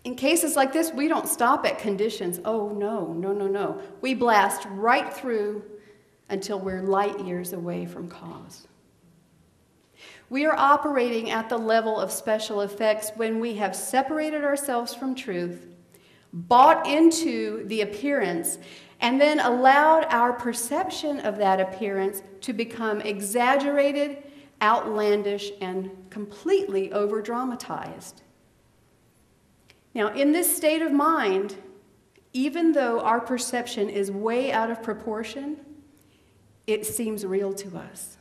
In cases like this, we don't stop at conditions. Oh, no, no, no, no. We blast right through until we're light years away from cause. We are operating at the level of special effects when we have separated ourselves from truth, bought into the appearance, and then allowed our perception of that appearance to become exaggerated, outlandish, and completely over-dramatized. Now, in this state of mind, even though our perception is way out of proportion, it seems real to us.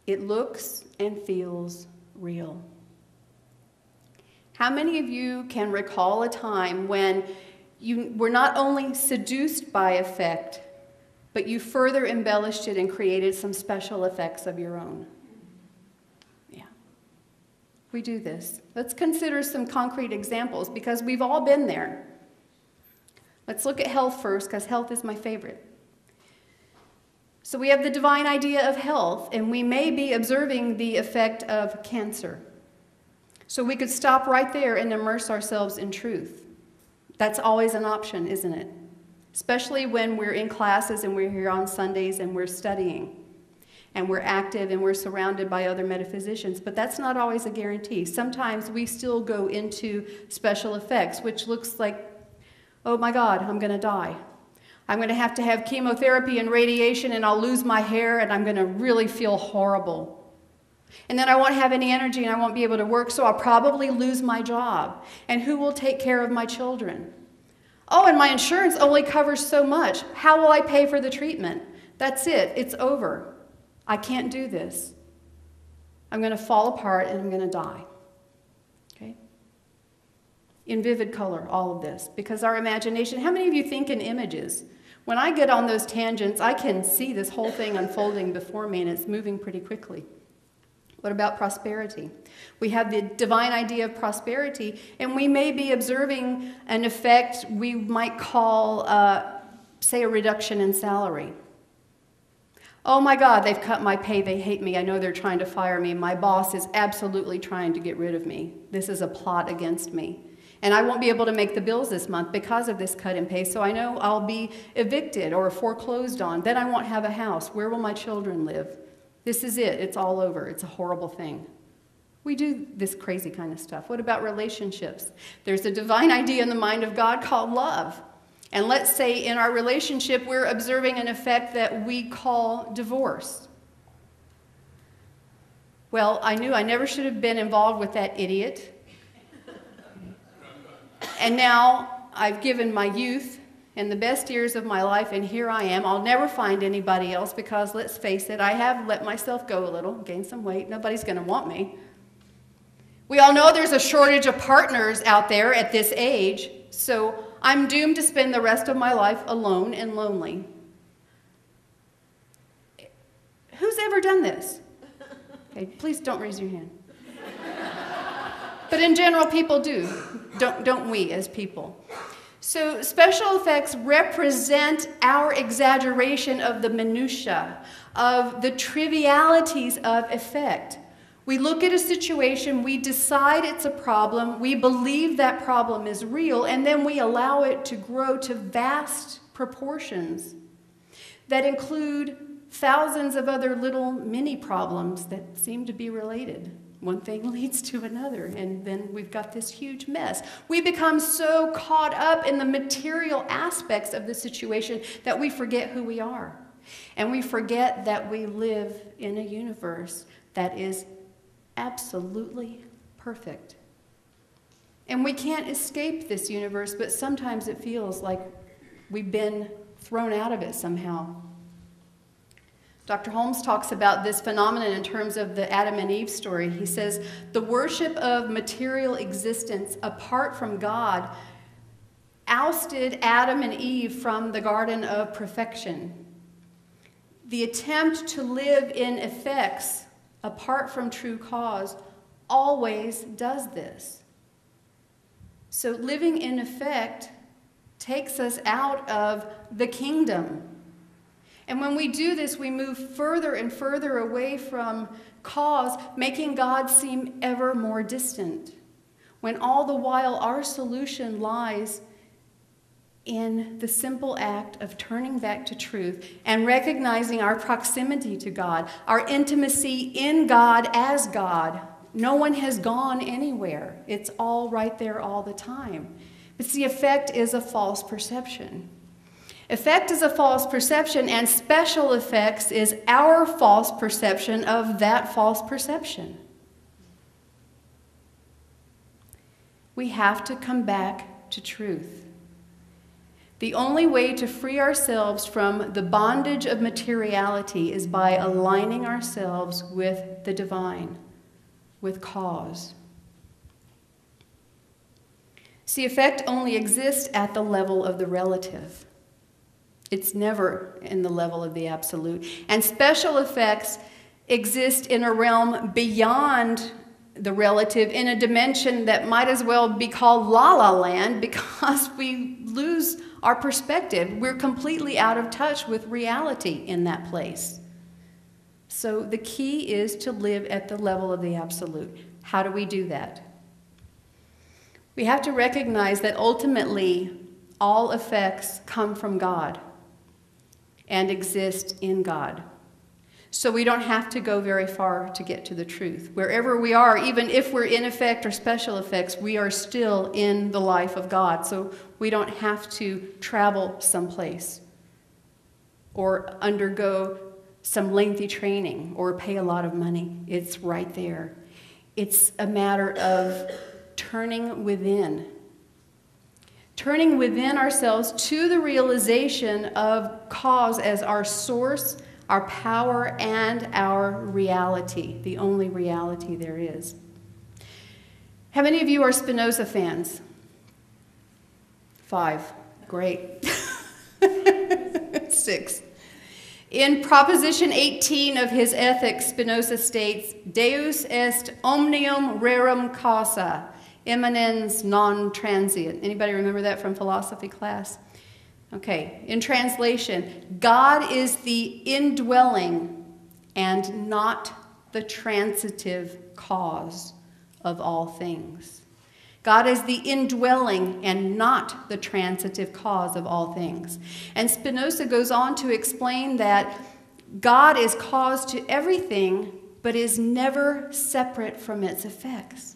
It looks and feels real. How many of you can recall a time when you were not only seduced by effect, but you further embellished it and created some special effects of your own? Yeah, we do this. Let's consider some concrete examples because we've all been there. Let's look at health first because health is my favorite. So we have the divine idea of health, and we may be observing the effect of cancer. So we could stop right there and immerse ourselves in truth. That's always an option, isn't it? Especially when we're in classes and we're here on Sundays and we're studying and we're active and we're surrounded by other metaphysicians. But that's not always a guarantee. Sometimes we still go into special effects, which looks like, oh my God, I'm going to die. I'm going to have chemotherapy and radiation, and I'll lose my hair, and I'm going to really feel horrible. And then I won't have any energy, and I won't be able to work, so I'll probably lose my job. And who will take care of my children? Oh, and my insurance only covers so much. How will I pay for the treatment? That's it. It's over. I can't do this. I'm going to fall apart, and I'm going to die. Okay? In vivid color, all of this. Because our imagination, how many of you think in images? When I get on those tangents, I can see this whole thing unfolding before me, and it's moving pretty quickly. What about prosperity? We have the divine idea of prosperity, and we may be observing an effect we might call, say, a reduction in salary. Oh my God, they've cut my pay, they hate me, I know they're trying to fire me, my boss is absolutely trying to get rid of me. This is a plot against me. And I won't be able to make the bills this month because of this cut in pay, so I know I'll be evicted or foreclosed on. Then I won't have a house. Where will my children live? This is it. It's all over. It's a horrible thing. We do this crazy kind of stuff. What about relationships? There's a divine idea in the mind of God called love. And let's say in our relationship we're observing an effect that we call divorce. Well, I knew I never should have been involved with that idiot. And now I've given my youth and the best years of my life, and here I am. I'll never find anybody else because, let's face it, I have let myself go a little, gained some weight. Nobody's going to want me. We all know there's a shortage of partners out there at this age, so I'm doomed to spend the rest of my life alone and lonely. Who's ever done this? Okay, please don't raise your hand. But in general, people do, don't we as people? So special effects represent our exaggeration of the minutiae, of the trivialities of effect. We look at a situation, we decide it's a problem, we believe that problem is real, and then we allow it to grow to vast proportions that include thousands of other little mini problems that seem to be related. One thing leads to another, and then we've got this huge mess. We become so caught up in the material aspects of the situation that we forget who we are. And we forget that we live in a universe that is absolutely perfect. And we can't escape this universe, but sometimes it feels like we've been thrown out of it somehow. Dr. Holmes talks about this phenomenon in terms of the Adam and Eve story. He says, the worship of material existence apart from God ousted Adam and Eve from the garden of perfection. The attempt to live in effects apart from true cause always does this. So living in effect takes us out of the kingdom. And when we do this, we move further and further away from cause, making God seem ever more distant. when all the while our solution lies in the simple act of turning back to truth and recognizing our proximity to God, our intimacy in God as God. No one has gone anywhere. It's all right there all the time. But see, effect is a false perception. Effect is a false perception, and special effects is our false perception of that false perception. We have to come back to truth. The only way to free ourselves from the bondage of materiality is by aligning ourselves with the divine, with cause. See, effect only exists at the level of the relative. It's never in the level of the absolute. And special effects exist in a realm beyond the relative, in a dimension that might as well be called La La Land, because we lose our perspective. We're completely out of touch with reality in that place. So the key is to live at the level of the absolute. How do we do that? We have to recognize that ultimately all effects come from God and exist in God. So we don't have to go very far to get to the truth. Wherever we are, even if we're in effect or special effects, we are still in the life of God. So we don't have to travel someplace or undergo some lengthy training or pay a lot of money. It's right there. It's a matter of turning within ourselves to the realization of cause as our source, our power, and our reality, the only reality there is. How many of you are Spinoza fans? 5. Great. 6. In Proposition 18 of his Ethics, Spinoza states, Deus est omnium rerum causa, immanens non transient. Anybody remember that from philosophy class? Okay, in translation, God is the indwelling and not the transitive cause of all things. God is the indwelling and not the transitive cause of all things. And Spinoza goes on to explain that God is cause to everything, but is never separate from its effects.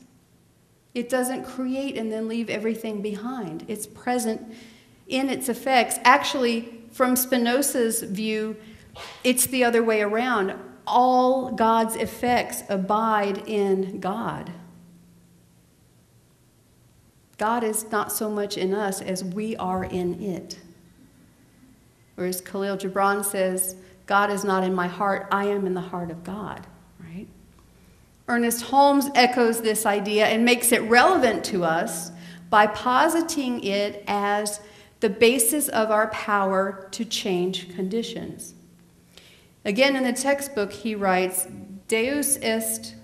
It doesn't create and then leave everything behind. It's present in its effects. Actually, from Spinoza's view, it's the other way around. All God's effects abide in God. God is not so much in us as we are in it. Or as Khalil Gibran says, God is not in my heart, I am in the heart of God, right? Ernest Holmes echoes this idea and makes it relevant to us by positing it as the basis of our power to change conditions. Again, in the textbook, he writes, Deus est...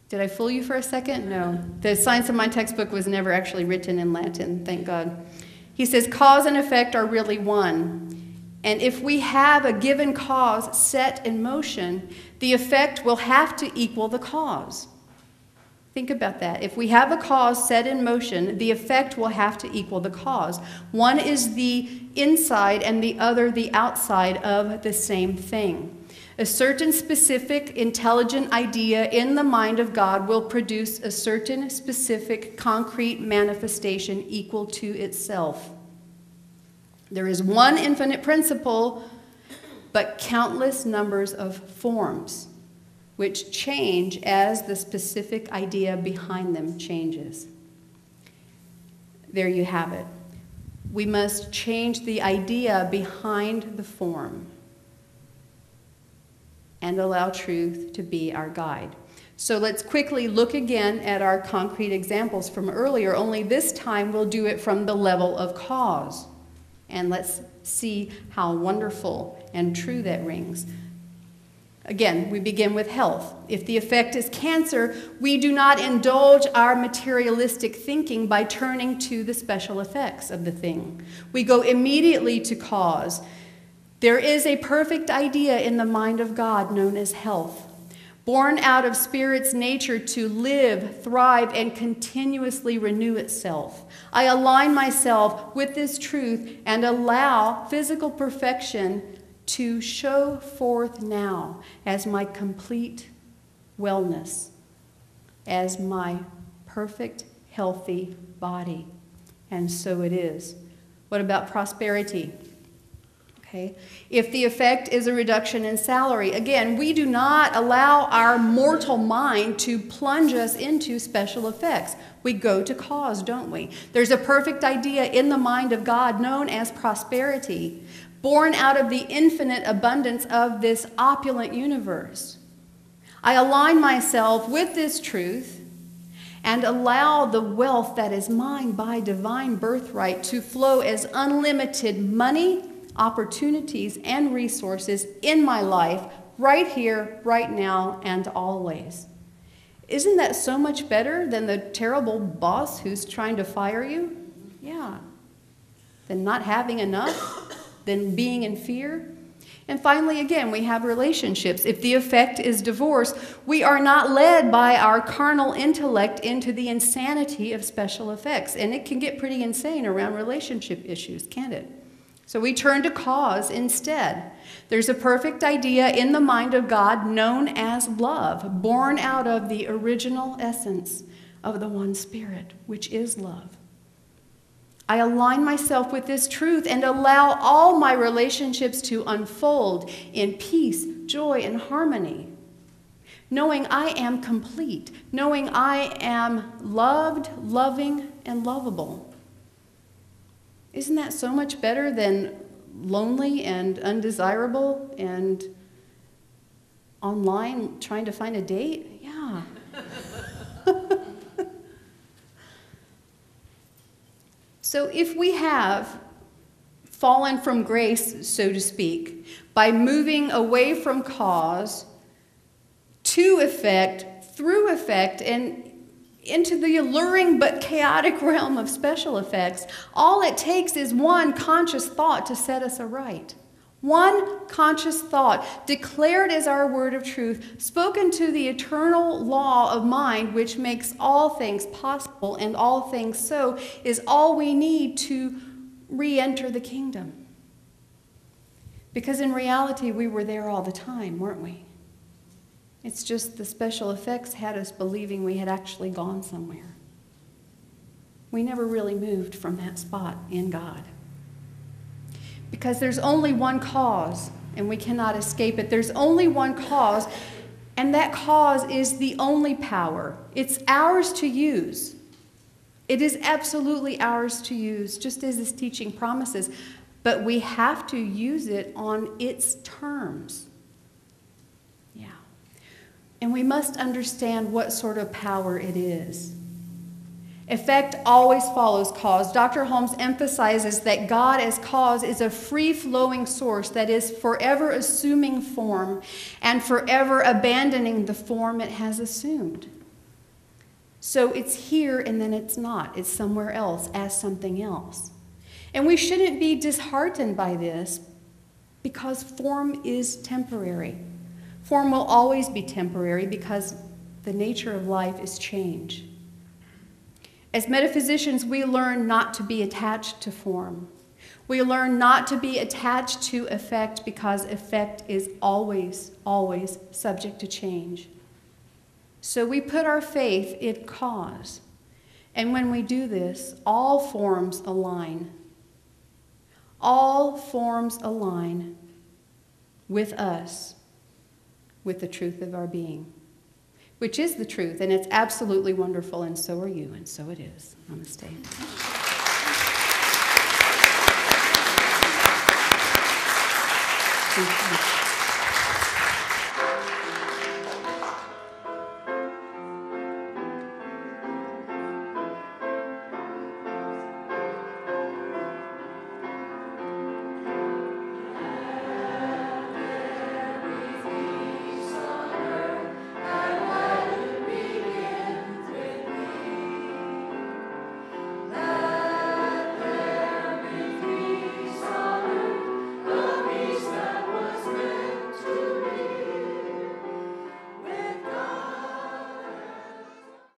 Did I fool you for a second? No. The Science of Mind textbook was never actually written in Latin, thank God. He says, cause and effect are really one. And if we have a given cause set in motion, the effect will have to equal the cause. Think about that. If we have a cause set in motion, the effect will have to equal the cause. One is the inside and the other the outside of the same thing. A certain specific intelligent idea in the mind of God will produce a certain specific concrete manifestation equal to itself. There is one infinite principle, but countless numbers of forms, which change as the specific idea behind them changes. There you have it. We must change the idea behind the form and allow truth to be our guide. So let's quickly look again at our concrete examples from earlier, only this time we'll do it from the level of cause. And let's see how wonderful and true that rings. Again, we begin with health. If the effect is cancer, we do not indulge our materialistic thinking by turning to the special effects of the thing. We go immediately to cause. There is a perfect idea in the mind of God known as health. born out of Spirit's nature to live, thrive, and continuously renew itself. I align myself with this truth and allow physical perfection to show forth now as my complete wellness, as my perfect, healthy body. And so it is. What about prosperity? Okay. If the effect is a reduction in salary, again, we do not allow our mortal mind to plunge us into special effects. We go to cause, don't we? There's a perfect idea in the mind of God known as prosperity, born out of the infinite abundance of this opulent universe. I align myself with this truth and allow the wealth that is mine by divine birthright to flow as unlimited money, opportunities, and resources in my life right here, right now, and always. Isn't that so much better than the terrible boss who's trying to fire you? Yeah. Than not having enough? Than being in fear? And finally, again, we have relationships. If the effect is divorce, we are not led by our carnal intellect into the insanity of special effects. And it can get pretty insane around relationship issues, can't it? So we turn to cause instead. There's a perfect idea in the mind of God known as love, born out of the original essence of the one Spirit, which is love. I align myself with this truth and allow all my relationships to unfold in peace, joy, and harmony, knowing I am complete, knowing I am loved, loving, and lovable. Isn't that so much better than lonely and undesirable and online trying to find a date? Yeah. So if we have fallen from grace, so to speak, by moving away from cause to effect, through effect, and into the alluring but chaotic realm of special effects, all it takes is one conscious thought to set us aright. One conscious thought, declared as our word of truth, spoken to the eternal law of mind, which makes all things possible and all things so, is all we need to re-enter the kingdom. Because in reality, we were there all the time, weren't we? It's just the special effects had us believing we had actually gone somewhere. We never really moved from that spot in God. Because there's only one cause, and we cannot escape it. There's only one cause, and that cause is the only power. It's ours to use. It is absolutely ours to use, just as this teaching promises. But we have to use it on its terms. Yeah. And we must understand what sort of power it is. Effect always follows cause. Dr. Holmes emphasizes that God as cause is a free-flowing source that is forever assuming form and forever abandoning the form it has assumed. So it's here and then it's not. It's somewhere else as something else. And we shouldn't be disheartened by this because form is temporary. Form will always be temporary because the nature of life is change. As metaphysicians, we learn not to be attached to form. We learn not to be attached to effect because effect is always, always subject to change. So we put our faith in cause. And when we do this, all forms align. All forms align with us, with the truth of our being. Which is the truth, and it's absolutely wonderful, and so are you, and so it is. Namaste. Thank you.